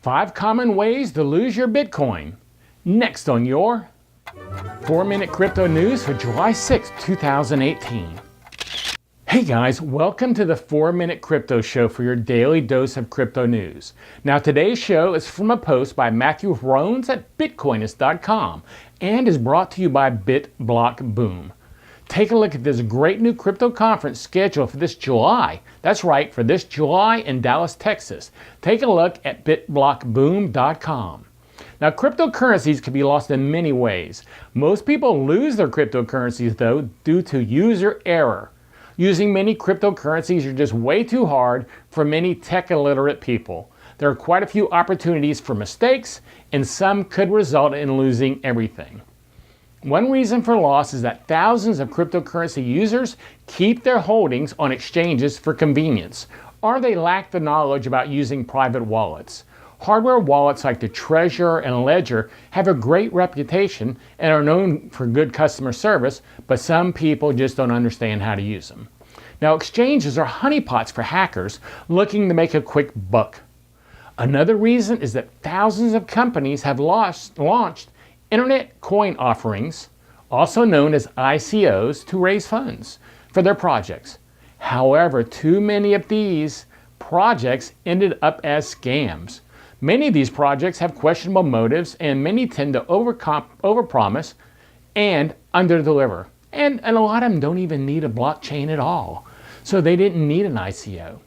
5 common ways to lose your Bitcoin. Next on your 4-Minute Crypto News for July 6, 2018. Hey guys, welcome to the 4-Minute Crypto Show for your daily dose of crypto news. Now today's show is from a post by Matthew Rones at Bitcoinist.com and is brought to you by BitBlockBoom. Take a look at this great new crypto conference scheduled for this July. That's right, for this July in Dallas, Texas. Take a look at bitblockboom.com. Now, cryptocurrencies can be lost in many ways. Most people lose their cryptocurrencies, though, due to user error. Using many cryptocurrencies are just way too hard for many tech-illiterate people. There are quite a few opportunities for mistakes, and some could result in losing everything. One reason for loss is that thousands of cryptocurrency users keep their holdings on exchanges for convenience, or they lack the knowledge about using private wallets. Hardware wallets like the Trezor and Ledger have a great reputation and are known for good customer service, but some people just don't understand how to use them. Now, exchanges are honeypots for hackers looking to make a quick buck. Another reason is that thousands of companies have launched internet coin offerings, also known as ICOs, to raise funds for their projects. However, too many of these projects ended up as scams. Many of these projects have questionable motives, and many tend to overpromise and underdeliver. And a lot of them don't even need a blockchain at all. So they didn't need an ICO.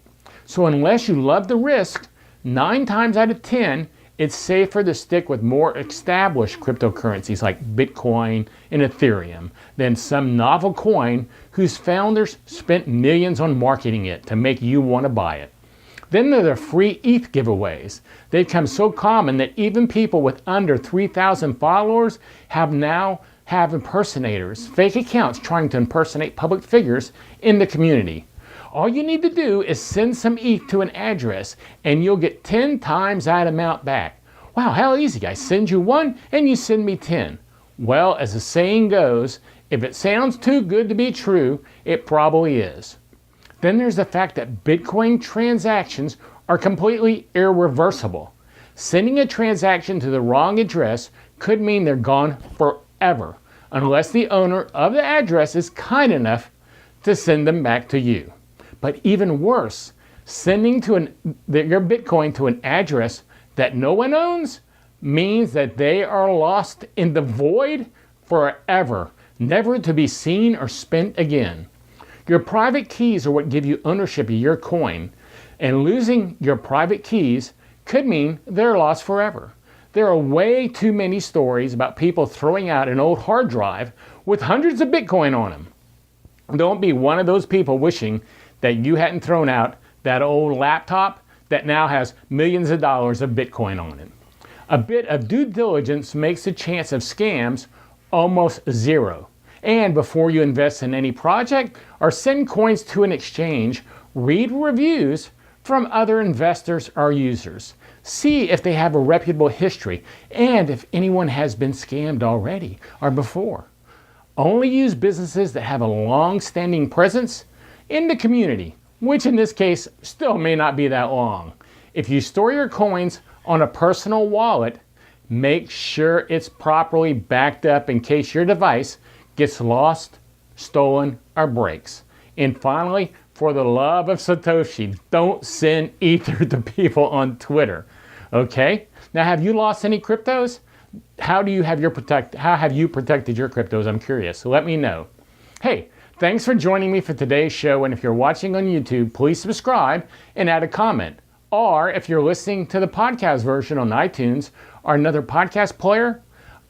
So unless you love the risk, 9 times out of 10, it's safer to stick with more established cryptocurrencies like Bitcoin and Ethereum than some novel coin whose founders spent millions on marketing it to make you want to buy it. Then there are free ETH giveaways. They've become so common that even people with under 3,000 followers now have impersonators, fake accounts trying to impersonate public figures in the community. All you need to do is send some ETH to an address and you'll get 10 times that amount back. Wow, how easy. I send you 1 and you send me 10. Well, as the saying goes, if it sounds too good to be true, it probably is. Then there's the fact that Bitcoin transactions are completely irreversible. Sending a transaction to the wrong address could mean they're gone forever, unless the owner of the address is kind enough to send them back to you. But even worse, sending your Bitcoin to an address that no one owns means that they are lost in the void forever, never to be seen or spent again. Your private keys are what give you ownership of your coin, and losing your private keys could mean they're lost forever. There are way too many stories about people throwing out an old hard drive with hundreds of Bitcoin on them. Don't be one of those people wishing that you hadn't thrown out that old laptop that now has millions of dollars of Bitcoin on it. A bit of due diligence makes the chance of scams almost zero. And before you invest in any project or send coins to an exchange, read reviews from other investors or users. See if they have a reputable history and if anyone has been scammed already or before. Only use businesses that have a long-standing presence in the community, which in this case still may not be that long. If you store your coins on a personal wallet, make sure it's properly backed up in case your device gets lost, stolen, or breaks. And finally, for the love of Satoshi, don't send Ether to people on Twitter. Okay? Now, have you lost any cryptos? How have you protected your cryptos? I'm curious. So let me know. Hey, thanks for joining me for today's show, and if you're watching on YouTube, please subscribe and add a comment. Or if you're listening to the podcast version on iTunes or another podcast player,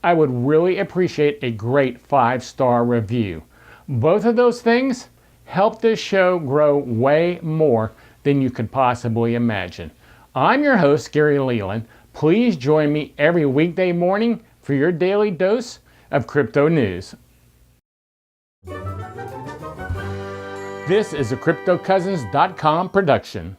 I would really appreciate a great 5-star review. Both of those things help this show grow way more than you could possibly imagine. I'm your host, Gary Leland. Please join me every weekday morning for your daily dose of crypto news. This is a CryptoCousins.com production.